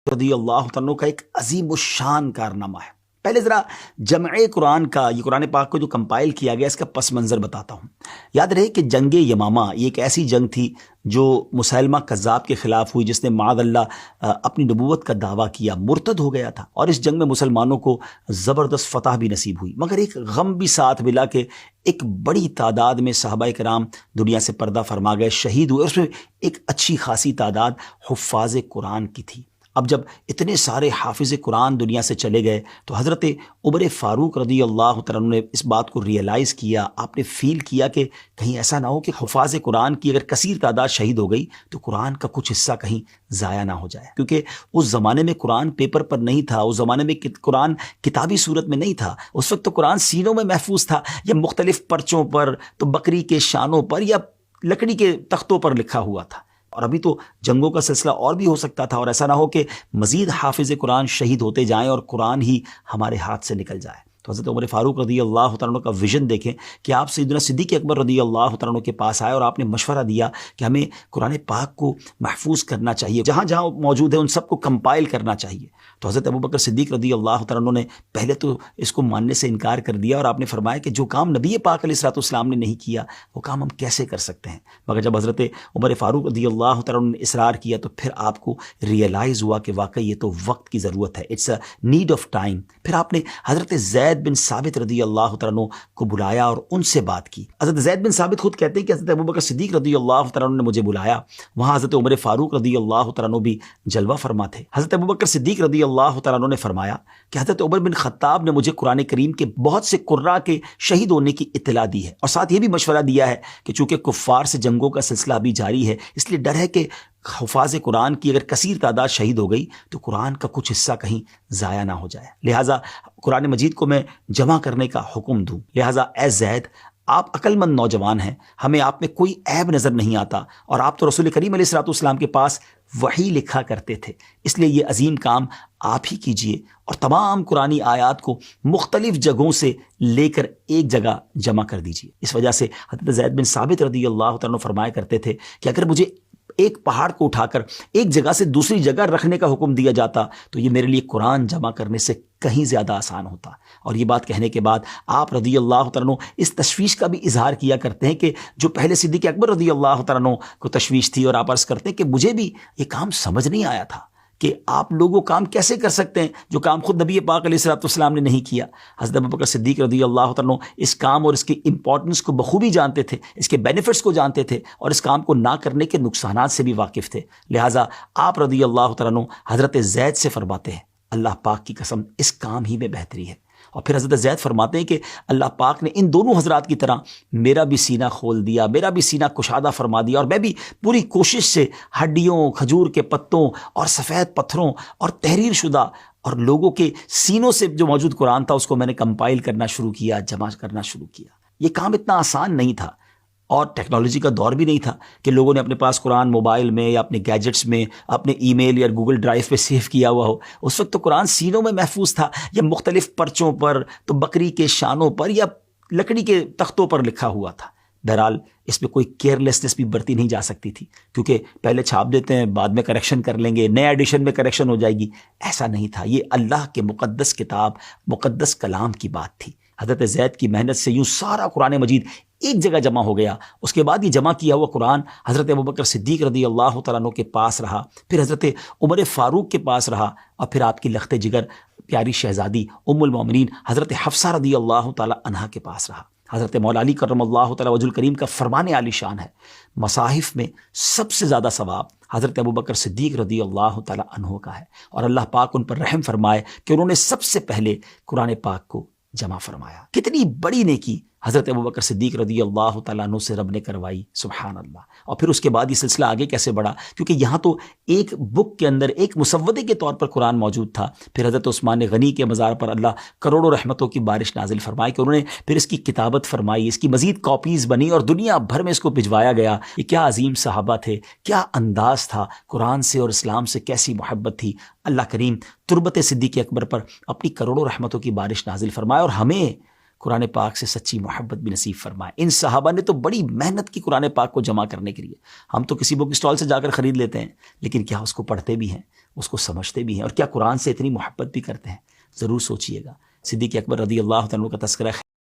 رضی اللہ عنہ کا ایک عظیم الشان کارنامہ ہے۔ پہلے ذرا جمع قرآن کا، یہ قرآن پاک کو جو کمپائل کیا گیا، اس کا پس منظر بتاتا ہوں۔ یاد رہے کہ جنگ یمامہ یہ ایک ایسی جنگ تھی جو مسیلمہ کذاب کے خلاف ہوئی، جس نے معاذ اللہ اپنی نبوت کا دعویٰ کیا، مرتد ہو گیا تھا، اور اس جنگ میں مسلمانوں کو زبردست فتح بھی نصیب ہوئی، مگر ایک غم بھی ساتھ ملا کہ ایک بڑی تعداد میں صحابہ کرام دنیا سے پردہ فرما گئے، شہید ہوئے، اور اس میں ایک اچھی خاصی تعداد حفاظ قرآن کی تھی۔ اب جب اتنے سارے حافظ قرآن دنیا سے چلے گئے تو حضرت عمر فاروق رضی اللہ تعالیٰ عنہ نے اس بات کو ریئلائز کیا، آپ نے فیل کیا کہ کہیں ایسا نہ ہو کہ حفاظ قرآن کی اگر کثیر تعداد شہید ہو گئی تو قرآن کا کچھ حصہ کہیں ضائع نہ ہو جائے، کیونکہ اس زمانے میں قرآن پیپر پر نہیں تھا، اس زمانے میں قرآن کتابی صورت میں نہیں تھا، اس وقت تو قرآن سینوں میں محفوظ تھا، یا مختلف پرچوں پر، تو بکری کے شانوں پر، یا لکڑی کے تختوں پر لکھا ہوا تھا۔ اور ابھی تو جنگوں کا سلسلہ اور بھی ہو سکتا تھا، اور ایسا نہ ہو کہ مزید حافظ قرآن شہید ہوتے جائیں اور قرآن ہی ہمارے ہاتھ سے نکل جائے۔ تو حضرت عمر فاروق رضی اللہ تعالیٰ عنہ کا ویژن دیکھیں کہ آپ سیدنا صدیق اکبر رضی اللہ تعالیٰ عنہ کے پاس آئے اور آپ نے مشورہ دیا کہ ہمیں قرآن پاک کو محفوظ کرنا چاہیے، جہاں جہاں موجود ہے ان سب کو کمپائل کرنا چاہیے۔ تو حضرت ابوبکر صدیق رضی اللہ تعالیٰ عنہ نے پہلے تو اس کو ماننے سے انکار کر دیا، اور آپ نے فرمایا کہ جو کام نبی پاک علیہ الصلوۃ والسلام نے نہیں کیا وہ کام ہم کیسے کر سکتے ہیں۔ مگر جب حضرت عمر فاروق رضی اللہ تعالیٰ عنہ نے اصرار کیا تو پھر آپ کو ریئلائز ہوا کہ واقعی یہ تو وقت کی ضرورت ہے، it's a need of time. پھر آپ نے حضرت زید بن ثابت رضی اللہ تعالیٰ عنہ کو بلایا اور ان سے بات کی۔ حضرت زید بن ثابت خود کہتے ہیں کہ حضرت ابوبکر صدیق رضی اللہ تعالیٰ عنہ نے مجھے بلایا، وہاں حضرت عمر فاروق رضی اللہ تعالیٰ عنہ بھی جلوہ فرما تھے۔ حضرت ابوبکر صدیق رضی اللہ تعالیٰ عنہ نے فرمایا کہ حضرت عمر بن خطاب نے مجھے قرآن کریم کے بہت سے قراء کے شہید ہونے کی اطلاع دی ہے، اور ساتھ یہ بھی مشورہ دیا ہے کہ چونکہ کفار سے جنگوں کا سلسلہ ابھی جاری ہے، اس لیے ڈر ہے کہ حفاظ قرآن کی اگر کثیر تعداد شہید ہو گئی تو قرآن کا کچھ حصہ کہیں ضائع نہ ہو جائے، لہٰذا قرآن مجید کو میں جمع کرنے کا حکم دوں۔ لہٰذا اے زید، آپ عقل مند نوجوان ہیں، ہمیں آپ میں کوئی عیب نظر نہیں آتا، اور آپ تو رسول کریم علیہ الصلوۃ والسلام کے پاس وحی لکھا کرتے تھے، اس لیے یہ عظیم کام آپ ہی کیجئے، اور تمام قرآنی آیات کو مختلف جگہوں سے لے کر ایک جگہ جمع کر دیجئے۔ اس وجہ سے حضرت زید بن ثابت رضی اللہ تعالیٰ عنہ فرمایا کرتے تھے کہ اگر مجھے ایک پہاڑ کو اٹھا کر ایک جگہ سے دوسری جگہ رکھنے کا حکم دیا جاتا تو یہ میرے لیے قرآن جمع کرنے سے کہیں زیادہ آسان ہوتا۔ اور یہ بات کہنے کے بعد آپ رضی اللہ تعالیٰ عنہ اس تشویش کا بھی اظہار کیا کرتے ہیں کہ جو پہلے صدیق اکبر رضی اللہ تعالیٰ عنہ کو تشویش تھی، اور آپ عرض کرتے ہیں کہ مجھے بھی یہ کام سمجھ نہیں آیا تھا کہ آپ لوگ وہ کام کیسے کر سکتے ہیں جو کام خود نبی پاک علیہ الصلوۃ والسلام نے نہیں کیا۔ حضرت ابوبکر صدیق رضی اللہ تعالیٰ عنہ اس کام اور اس کی امپورٹنس کو بخوبی جانتے تھے، اس کے بینیفٹس کو جانتے تھے، اور اس کام کو نہ کرنے کے نقصانات سے بھی واقف تھے، لہٰذا آپ رضی اللہ تعالیٰ عنہ حضرت زید سے فرماتے ہیں اللہ پاک کی قسم اس کام ہی میں بہتری ہے۔ اور پھر حضرت زید فرماتے ہیں کہ اللہ پاک نے ان دونوں حضرات کی طرح میرا بھی سینہ کھول دیا، میرا بھی سینہ کشادہ فرما دیا، اور میں بھی پوری کوشش سے ہڈیوں، کھجور کے پتوں اور سفید پتھروں اور تحریر شدہ اور لوگوں کے سینوں سے جو موجود قرآن تھا اس کو میں نے کمپائل کرنا شروع کیا، جمع کرنا شروع کیا۔ یہ کام اتنا آسان نہیں تھا، اور ٹیکنالوجی کا دور بھی نہیں تھا کہ لوگوں نے اپنے پاس قرآن موبائل میں یا اپنے گیجٹس میں، اپنے ای میل یا گوگل ڈرائیو پہ سیو کیا ہوا ہو۔ اس وقت تو قرآن سینوں میں محفوظ تھا، یا مختلف پرچوں پر، تو بکری کے شانوں پر، یا لکڑی کے تختوں پر لکھا ہوا تھا۔ بہرحال اس میں کوئی کیئرلیسنس بھی برتی نہیں جا سکتی تھی، کیونکہ پہلے چھاپ دیتے ہیں، بعد میں کریکشن کر لیں گے، نئے ایڈیشن میں کریکشن ہو جائے گی، ایسا نہیں تھا۔ یہ اللہ کے مقدس کتاب، مقدس کلام کی بات تھی۔ حضرت زید کی محنت سے یوں سارا قرآن مجید ایک جگہ جمع ہو گیا۔ اس کے بعد یہ جمع کیا ہوا قرآن حضرت ابوبکر صدیق رضی اللہ تعالیٰ عنہ کے پاس رہا، پھر حضرت عمر فاروق کے پاس رہا، اور پھر آپ کی لخت جگر پیاری شہزادی ام المومنین حضرت حفصہ رضی اللہ تعالیٰ عنہا کے پاس رہا۔ حضرت مولا علی کرم اللہ تعالیٰ وجہ الکریم کا فرمان عالی شان ہے، مصاحف میں سب سے زیادہ ثواب حضرت ابوبکر صدیق رضی اللہ تعالیٰ عنہ کا ہے، اور اللہ پاک ان پر رحم فرمائے کہ انہوں نے سب سے پہلے قرآن پاک کو جمع فرمایا۔ کتنی بڑی نیکی حضرت ابوبکر صدیق رضی اللہ تعالیٰ عنہ سے رب نے کروائی، سبحان اللہ۔ اور پھر اس کے بعد یہ سلسلہ آگے کیسے بڑھا، کیونکہ یہاں تو ایک بک کے اندر ایک مسودے کے طور پر قرآن موجود تھا۔ پھر حضرت عثمان غنی کے مزار پر اللہ کروڑوں رحمتوں کی بارش نازل فرمائی کہ انہوں نے پھر اس کی کتابت فرمائی، اس کی مزید کاپیز بنی اور دنیا بھر میں اس کو بھجوایا گیا۔ یہ کیا عظیم صحابہ تھے، کیا انداز تھا، قرآن سے اور اسلام سے کیسی محبت تھی۔ اللہ کریم تربت صدیق اکبر پر اپنی کروڑوں رحمتوں کی بارش نازل فرمائے، اور ہمیں قرآن پاک سے سچی محبت بھی نصیب فرمائے۔ ان صحابہ نے تو بڑی محنت کی قرآن پاک کو جمع کرنے کے لیے۔ ہم تو کسی بک اسٹال سے جا کر خرید لیتے ہیں، لیکن کیا اس کو پڑھتے بھی ہیں، اس کو سمجھتے بھی ہیں، اور کیا قرآن سے اتنی محبت بھی کرتے ہیں؟ ضرور سوچئے گا۔ صدیق اکبر رضی اللہ عنہ کا تذکرہ